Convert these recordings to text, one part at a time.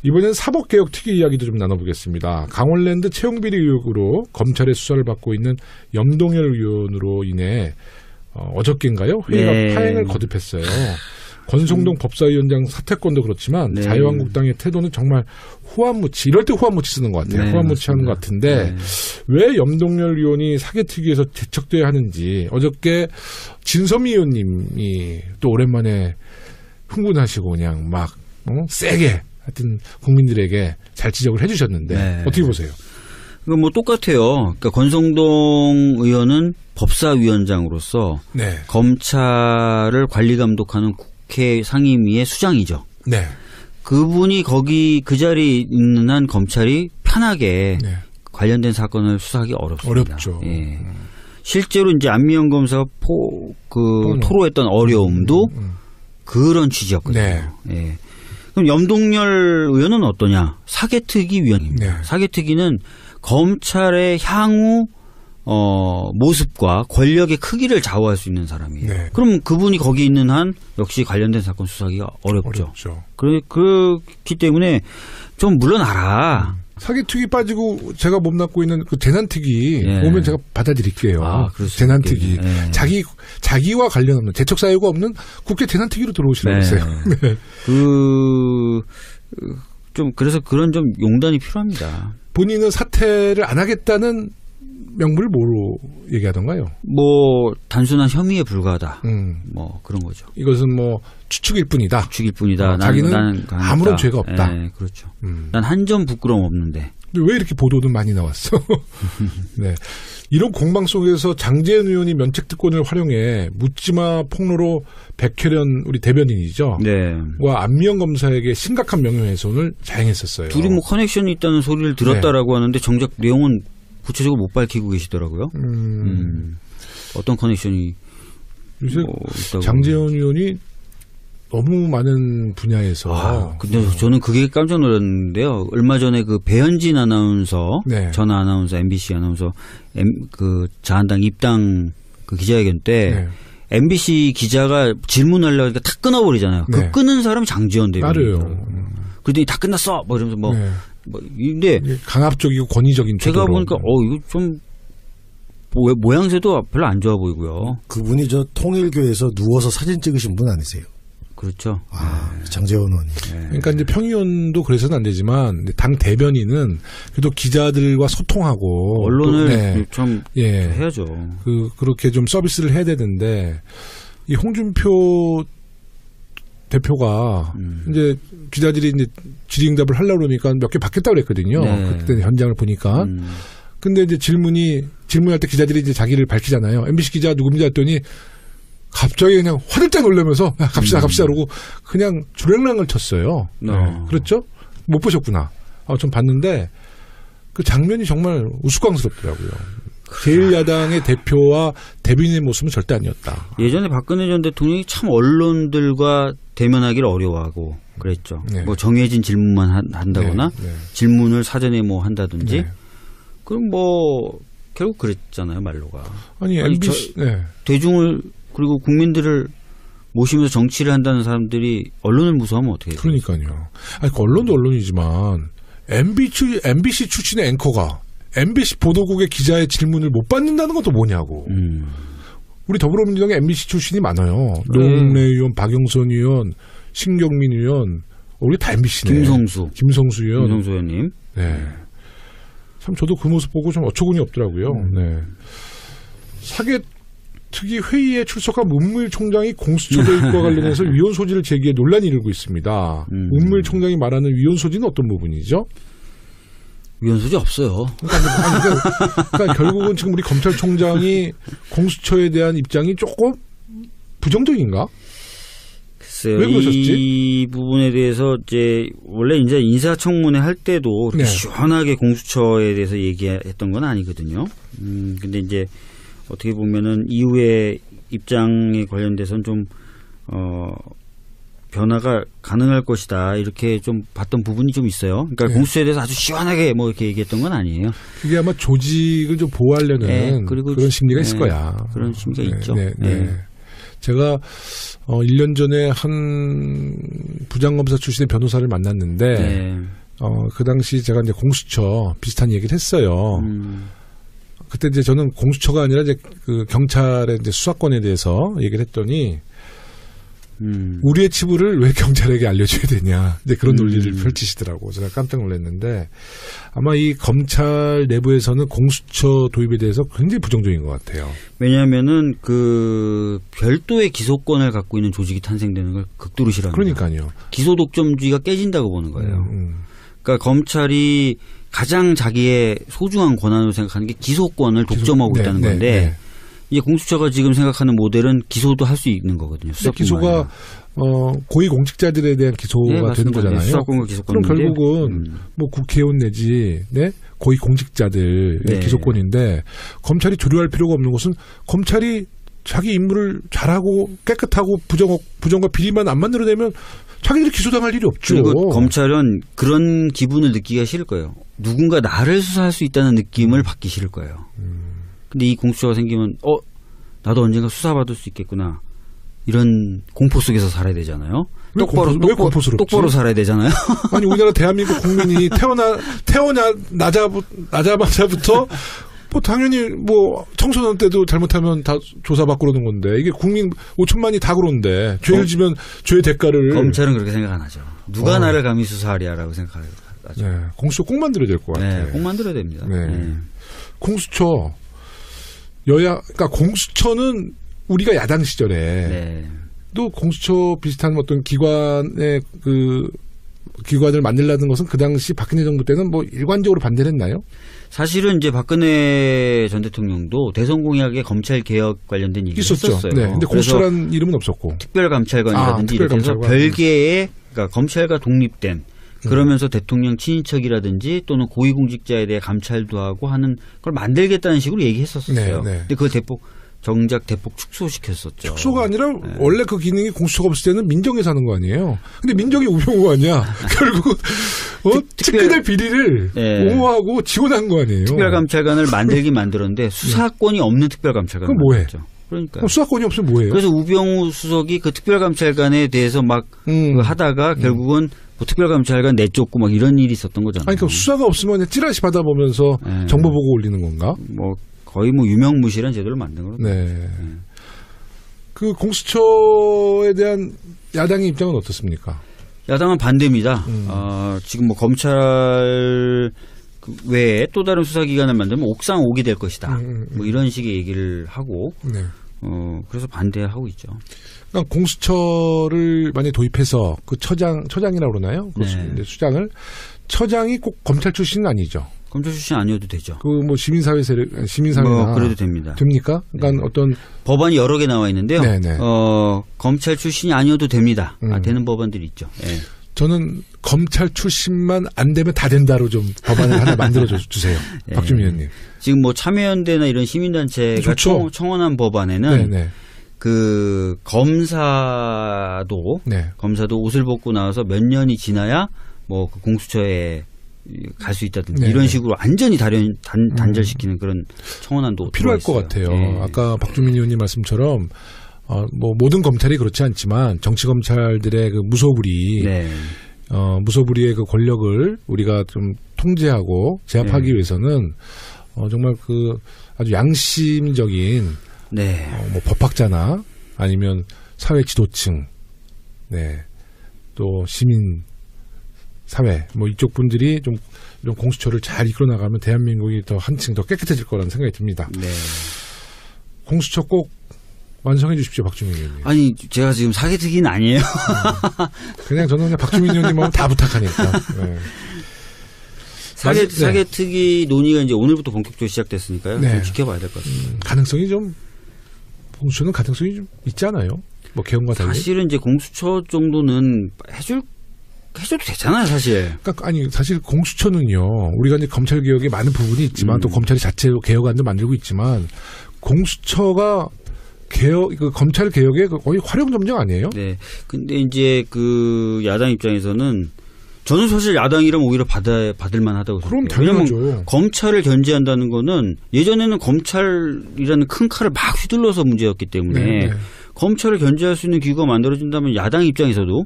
이번엔 사법개혁 특위 이야기도 좀 나눠보겠습니다. 강원랜드 채용비리 의혹으로 검찰의 수사를 받고 있는 염동열 의원으로 인해 어저께인가요? 회의가 네. 파행을 거듭했어요. 권성동 법사위원장 사퇴권도 그렇지만 네. 자유한국당의 태도는 정말 후한무치, 이럴 때 후한무치 쓰는 것 같아요. 네, 후한무치 하는 것 같은데 왜 염동열 의원이 사개특위에서 제척돼야 하는지 어저께 진섬희 의원님이 또 오랜만에 흥분하시고 그냥 막 세게 하여튼 국민들에게 잘 지적을 해주셨는데 네. 어떻게 보세요? 이거 뭐 똑같아요. 그러니까 권성동 의원은 법사위원장으로서 네. 검찰을 관리 감독하는 국회 상임위의 수장이죠. 네. 그분이 거기 그 자리에 있는 한 검찰이 편하게 네. 관련된 사건을 수사하기 어렵습니다. 어렵죠. 예. 실제로 이제 안미영 검사가 토로했던 어려움도 그런 취지였거든요. 네. 예. 그럼 염동열 의원은 어떠냐? 사개특위 위원입니다. 네. 사개특위는 검찰의 향후 모습과 권력의 크기를 좌우할 수 있는 사람이에요. 네. 그럼 그분이 거기 있는 한 역시 관련된 사건 수사하기가 어렵죠. 그렇기 때문에 좀 물러나라. 사기특위 빠지고 제가 몸담고 있는 그 재난특위 예. 오면 제가 받아들일게요. 재난특위. 예. 자기와 관련 없는 재척 사유가 없는 국회 재난특위로 들어오시라고 네. 했어요. 네. 그래서 그런 좀 용단이 필요합니다. 본인은 사퇴를 안 하겠다는 명분을 뭐로 얘기하던가요? 뭐 단순한 혐의에 불과하다. 뭐 그런 거죠. 이것은 뭐 추측일 뿐이다. 추측일 뿐이다. 자기는 나는 아무런 죄가 없다. 네, 그렇죠. 난 한 점 부끄러움 없는데. 왜 이렇게 보도는 많이 나왔어? 네. 이런 공방 속에서 장제은 의원이 면책특권을 활용해 묻지마 폭로로 백혜련 우리 대변인이죠. 네. 와 안미영 검사에게 심각한 명예훼손을 자행했었어요. 둘이 뭐 커넥션이 있다는 소리를 들었다라고 하는데 정작 내용은 구체적으로 못 밝히고 계시더라고요. 어떤 커넥션이 요새 장제은 의원이 너무 많은 분야에서. 근데 저는 그게 깜짝 놀랐는데요. 얼마 전에 그 배현진 아나운서, 네. 전 아나운서, MBC 아나운서, 그 자한당 입당 그 기자회견 때 네. MBC 기자가 질문하려고 하니까 탁 끊어버리잖아요. 네. 그 끊은 사람이 장지원 대변인. 맞아요. 그랬더니 다 끝났어. 뭐 이러면서 네. 근데 강압적이고 권위적인 제가 태도로. 보니까 이거 좀 모양새도 별로 안 좋아 보이고요. 그분이 저 통일교에서 누워서 사진 찍으신 분 아니세요? 그렇죠. 장제원 의원이. 그러니까 이제 평의원도 그래서는 안 되지만 당 대변인은 그래도 기자들과 소통하고 언론을 좀 해야죠. 그렇게 좀 서비스를 해야 되는데 이 홍준표 대표가 이제 기자들이 이제 질의응답을 하려고 그러니까 몇 개 받겠다고 그랬거든요. 네. 그때 현장을 보니까. 근데 이제 질문할 때 기자들이 이제 자기를 밝히잖아요. MBC 기자 누굽니다 했더니 갑자기 그냥 화들짝 놀라면서 갑시다 그러고 그냥 주랭랑을 쳤어요. 네. 그렇죠? 못 보셨구나. 좀 봤는데 그 장면이 정말 우스꽝스럽더라고요. 제1야당의 대표와 대변인의 모습은 절대 아니었다. 예전에 박근혜 전 대통령이 참 언론들과 대면하기를 어려워하고 그랬죠. 네. 뭐 정해진 질문만 한다거나 네. 질문을 사전에 뭐 한다든지 네. 그럼 뭐 결국 그랬잖아요 말로가. 아니 MBC 대중을 그리고 국민들을 모시면서 정치를 한다는 사람들이 언론을 무서워하면 어떻게 해요? 그러니까요. 아니, 언론도 언론이지만 MBC 출신의 앵커가 MBC 보도국의 기자의 질문을 못 받는다는 것도 뭐냐고. 우리 더불어민주당에 MBC 출신이 많아요. 노웅래 의원, 박영선 의원, 신경민 의원, 우리 다 MBC네. 김성수 의원. 김성수 의원님. 네. 참 저도 그 모습 보고 좀 어처구니 없더라고요. 네. 사개특위 회의에 출석한 문무일 총장이 공수처 도입과 관련해서 위헌 소지를 제기해 논란이 일고 있습니다. 문무일 총장이 말하는 위헌 소지는 어떤 부분이죠? 위헌 소지 없어요. 그러니까 결국은 지금 우리 검찰총장이 공수처에 대한 입장이 조금 부정적인가? 글쎄요. 왜 그러셨지? 이 부분에 대해서 원래 이제 인사청문회 할 때도 네. 시원하게 공수처에 대해서 얘기했던 건 아니거든요. 근데 이제 어떻게 보면은 이후에 입장에 관련돼서는 좀 변화가 가능할 것이다 이렇게 좀 봤던 부분이 좀 있어요. 그러니까 네. 공수처에 대해서 아주 시원하게 뭐 이렇게 얘기했던 건 아니에요. 이게 아마 조직을 좀 보호하려는 그런 심리가 있을 거야. 그런 심리가 있죠. 네. 제가 1년 전에 한 부장검사 출신의 변호사를 만났는데 네. 그 당시 제가 이제 공수처 비슷한 얘기를 했어요. 그때 이제 저는 공수처가 아니라 이제 그 경찰의 이제 수사권에 대해서 얘기를 했더니 우리의 치부를 왜 경찰에게 알려줘야 되냐. 이제 그런 논리를 펼치시더라고. 제가 깜짝 놀랐는데 아마 이 검찰 내부에서는 공수처 도입에 대해서 굉장히 부정적인 것 같아요. 왜냐하면은 그 별도의 기소권을 갖고 있는 조직이 탄생되는 걸 극도로 싫어합니다. 그러니까요. 기소 독점주의가 깨진다고 보는 거예요. 그러니까 검찰이 가장 자기의 소중한 권한으로 생각하는 게 기소권을 독점하고 있다는 건데 이제 공수처가 지금 생각하는 모델은 기소도 할 수 있는 거거든요. 기소가 고위 공직자들에 대한 기소가 되는 거잖아요. 수사권과 기소권. 그럼 결국은 뭐 국회의원 내지 고위 공직자들의 기소권인데 검찰이 두려워할 필요가 없는 것은 검찰이 자기 임무를 잘하고 깨끗하고 부정과 비리만 안 만들어내면 자기들이 기소당할 일이 없죠. 그리고 검찰은 그런 기분을 느끼기가 싫을 거예요. 누군가 나를 수사할 수 있다는 느낌을 받기 싫을 거예요. 근데 이 공수처가 생기면 나도 언젠가 수사받을 수 있겠구나. 이런 공포 속에서 살아야 되잖아요. 왜 공포스럽지? 똑바로 살아야 되잖아요. 아니 우리나라 대한민국 국민이 태어나자마자부터 뭐 당연히 뭐 청소년 때도 잘못하면 다 조사받고 그러는 건데 이게 국민 5천만이 다 그러는데 죄를 지면 죄의 대가를 검찰은 그렇게 생각 안 하죠. 누가 나를 감히 수사하랴라고 생각하죠. 네, 공수처 꼭 만들어야 될 것 같아요. 네, 꼭 만들어야 됩니다. 네. 공수처 그러니까 공수처는 우리가 야당 시절에 또 공수처 비슷한 어떤 기관의 기관을 만들라는 것은 그 당시 박근혜 정부 때는 뭐 일관적으로 반대를 했나요? 사실은 이제 박근혜 전 대통령도 대선 공약에 검찰 개혁 관련된 얘기를 했었어요. 네. 근데 공수처라는 이름은 없었고. 특별감찰관이라든지 이렇게 해서 별개의 그러니까 검찰과 독립된 그러면서 대통령 친인척이라든지 또는 고위공직자에 대해 감찰도 하고 하는 걸 만들겠다는 식으로 얘기했었어요. 근데 그걸 정작 대폭 축소시켰었죠. 축소가 아니라 원래 그 기능이 공수처가 없을 때는 민정에서 하는 거 아니에요. 근데 민정이 우병우 아니야. 결국은 측근의 비리를 옹호하고 지원한 거 아니에요. 특별감찰관을 만들긴 만들었는데 수사권이 없는 특별감찰관을 그럼 뭐해? 만들었죠. 그러니까 수사권이 없으면 뭐예요? 그래서 우병우 수석이 그 특별감찰관에 대해서 막 하다가 결국은 뭐 특별감찰관 내쫓고 막 이런 일이 있었던 거잖아요. 아니, 그러니까 수사가 없으면 그냥 찌라시 받아보면서 정보 보고 올리는 건가? 뭐 거의 뭐 유명무실한 제도를 만든 거로. 그 공수처에 대한 야당의 입장은 어떻습니까? 야당은 반대입니다. 지금 뭐 검찰 외에 또 다른 수사기관을 만들면 옥상 옥이 될 것이다. 뭐 이런 식의 얘기를 하고. 그래서 반대하고 있죠. 그러니까 공수처를 만약 도입해서 그 처장이라고 그러나요? 수장을 처장이 꼭 검찰 출신은 아니죠. 검찰 출신 아니어도 되죠. 그 뭐 시민사회나 뭐 그래도 됩니다. 됩니까? 그러니까 어떤 법안이 여러 개 나와 있는데요. 검찰 출신이 아니어도 됩니다. 되는 법안들이 있죠. 저는 검찰 출신만 안 되면 다 된다로 좀 법안을 하나 만들어 주세요. 박주민 의원님. 지금 뭐 참여연대나 이런 시민단체가 청원한 법안에는 그 검사도 옷을 벗고 나와서 몇 년이 지나야 뭐 그 공수처에 갈 수 있다든지 이런 식으로 완전히 단절시키는 그런 청원안도 필요할 것 같아요. 아까 박주민 의원님 말씀처럼 뭐 모든 검찰이 그렇지 않지만 정치 검찰들의 그 무소불위의 그 권력을 우리가 좀 통제하고 제압하기 위해서는 정말 그 아주 양심적인 뭐 법학자나 아니면 사회 지도층, 또 시민 사회 뭐 이쪽 분들이 좀 이런 공수처를 잘 이끌어 나가면 대한민국이 더 한층 더 깨끗해질 거라는 생각이 듭니다. 공수처 꼭 완성해 주십시오, 박주민 의원님. 아니, 제가 지금 사기특위는 아니에요. 그냥 저는 그냥 박주민 의원님하고 다 부탁하니까. 사기특위 논의가 이제 오늘부터 본격적으로 시작됐으니까요. 좀 지켜봐야 될 것 같습니다. 가능성이 좀 공수처는 가능성이 좀 있지 않아요? 뭐 개헌과 달리. 사실은 이제 공수처 정도는 해줘도 되잖아요, 사실. 그러니까 아니 사실 공수처는요. 우리가 이제 검찰 개혁에 많은 부분이 있지만 또 검찰이 자체로 개혁안도 만들고 있지만 공수처가 검찰 개혁의 거의 활용점정 아니에요? 네. 근데 이제 그 야당 입장에서는 저는 사실 야당이라면 오히려 받을 만하다고 그럼 생각해요. 당연하죠. 왜냐면 검찰을 견제한다는 거는 예전에는 검찰이라는 큰 칼을 막 휘둘러서 문제였기 때문에 검찰을 견제할 수 있는 기구가 만들어진다면 야당 입장에서도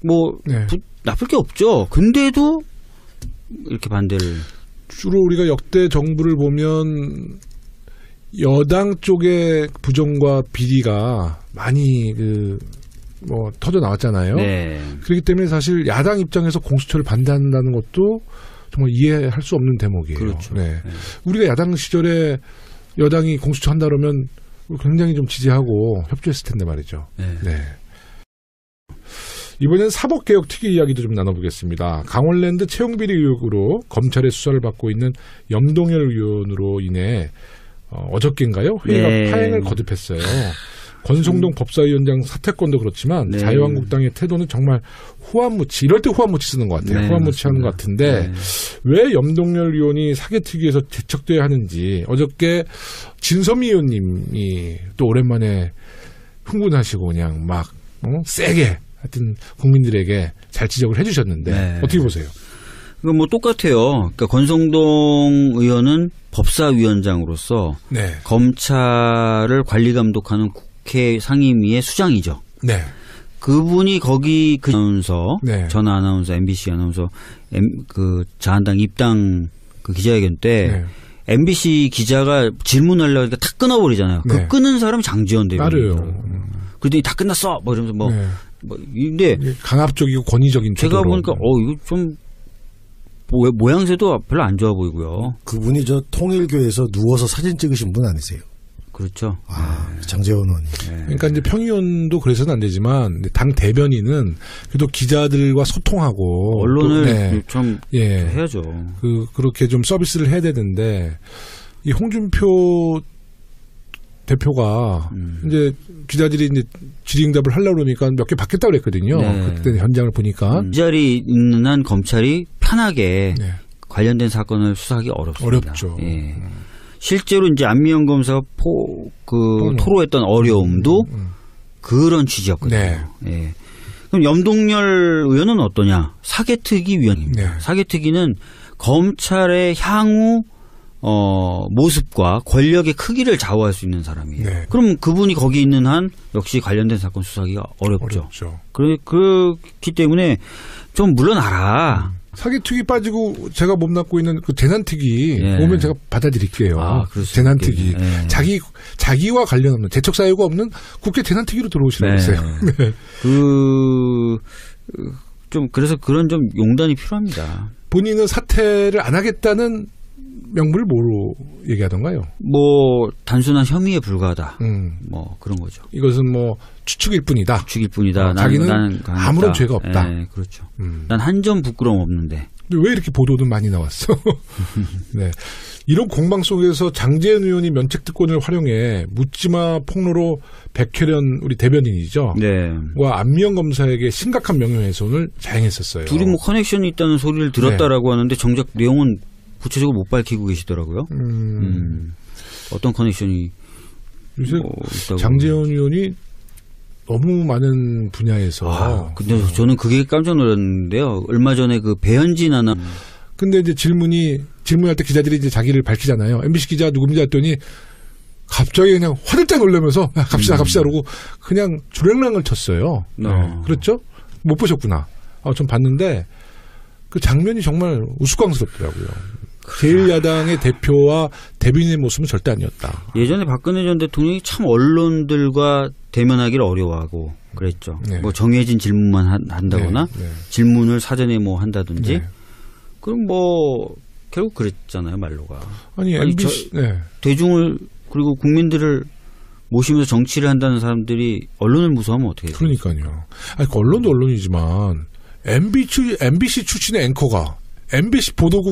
뭐 나쁠 게 없죠. 근데도 이렇게 반대를. 주로 우리가 역대 정부를 보면 여당 쪽의 부정과 비리가 많이 터져 나왔잖아요. 네. 그렇기 때문에 사실 야당 입장에서 공수처를 반대한다는 것도 정말 이해할 수 없는 대목이에요. 그렇죠. 네. 우리가 야당 시절에 여당이 공수처 한다 그러면 굉장히 좀 지지하고 협조했을 텐데 말이죠. 네. 이번엔 사법개혁 특위 이야기도 좀 나눠보겠습니다. 강원랜드 채용비리 의혹으로 검찰의 수사를 받고 있는 염동열 의원으로 인해 어저께인가요? 회의가 파행을 거듭했어요. 권성동 법사위원장 사퇴권도 그렇지만 자유한국당의 태도는 정말 후한무치, 이럴 때 후한무치 쓰는 것 같아요. 후한무치 하는 것 같은데 왜 염동열 의원이 사개특위에서 제척돼야 하는지 어저께 진섬희 의원님이 또 오랜만에 흥분하시고 그냥 막 세게 하여튼 국민들에게 잘 지적을 해주셨는데 어떻게 보세요? 이거 뭐 똑같아요. 그러니까 권성동 의원은 법사위원장으로서 검찰을 관리 감독하는 국회 상임위의 수장이죠. 그분이 거기 아나운서, 전화 아나운서, MBC 아나운서, 자한당 입당 기자회견 때 MBC 기자가 질문하려고 하니까 탁 끊어버리잖아요. 그 끊은 사람이 장지원 대변인. 그랬더니 다 끝났어. 뭐 이러면서 근데 강압적이고 권위적인 제가 보니까 이거 좀 모양새도 별로 안 좋아 보이고요. 그분이 통일교에서 누워서 사진 찍으신 분 아니세요? 그렇죠. 장제원 의원이. 그러니까 이제 평의원도 그래서는 안 되지만 당 대변인은 그래도 기자들과 소통하고 언론을 좀 해야죠. 그렇게 좀 서비스를 해야 되는데 이 홍준표 대표가 이제 기자들이 이제 질의응답을 하려고 그러니까 몇 개 받겠다고 그랬거든요. 그때 현장을 보니까 이 자리에 있는 한 검찰이 편하게 관련된 사건을 수사하기 어렵습니다. 어렵죠. 실제로 이제 안미영 검사가 토로했던 어려움도 그런 취지였거든요. 그럼 염동열 의원은 어떠냐? 사개특위 위원입니다. 사개특위는 검찰의 향후 모습과 권력의 크기를 좌우할 수 있는 사람이에요. 그럼 그분이 거기 있는 한 역시 관련된 사건 수사하기가 어렵죠. 그렇기 때문에 좀 물러나라. 사개특위 빠지고 제가 몸담고 있는 그 재난특위 오면 제가 받아들일게요. 재난특위. 자기와 관련 없는 재척 사유가 없는 국회 재난특위로 들어오시라고 했어요. 그래서 그런 좀 용단이 필요합니다. 본인은 사퇴를 안 하겠다는 명분을 뭐로 얘기하던가요? 뭐 단순한 혐의에 불과하다. 뭐 그런 거죠. 이것은 뭐 추측일 뿐이다. 자기는 나는 아무런 죄가 없다. 그렇죠. 난 한 점 부끄러움 없는데. 근데 왜 이렇게 보도는 많이 나왔어? 이런 공방 속에서 장제원 의원이 면책특권을 활용해 묻지마 폭로로 백혜련 우리 대변인이죠. 와 안미영 검사에게 심각한 명예훼손을 자행했었어요. 둘이 뭐 커넥션이 있다는 소리를 들었다라고 하는데 정작 내용은 구체적으로 못 밝히고 계시더라고요. 어떤 커넥션이 요새 장제원 의원이 너무 많은 분야에서. 근데 저는 그게 깜짝 놀랐는데요. 얼마 전에 그 배현진 아나. 근데 이제 질문할 때 기자들이 이제 자기를 밝히잖아요. MBC 기자 누굽니다 했더니 갑자기 그냥 화들짝 놀라면서 갑시다 그러고 그냥 주랭랑을 쳤어요. 그렇죠? 못 보셨구나. 전 봤는데 그 장면이 정말 우스꽝스럽더라고요. 제1야당의 대표와 대변인의 모습은 절대 아니었다. 예전에 박근혜 전 대통령이 참 언론들과 대면하기를 어려워하고 그랬죠. 뭐 정해진 질문만 한다거나 질문을 사전에 뭐 한다든지 그럼 뭐 결국 그랬잖아요. 말로가. 아니 MBC 대중을 그리고 국민들을 모시면서 정치를 한다는 사람들이 언론을 무서워하면 어떻게 해요? 그러니까요. 언론도 언론이지만 MBC 출신의 앵커가 MBC 보도국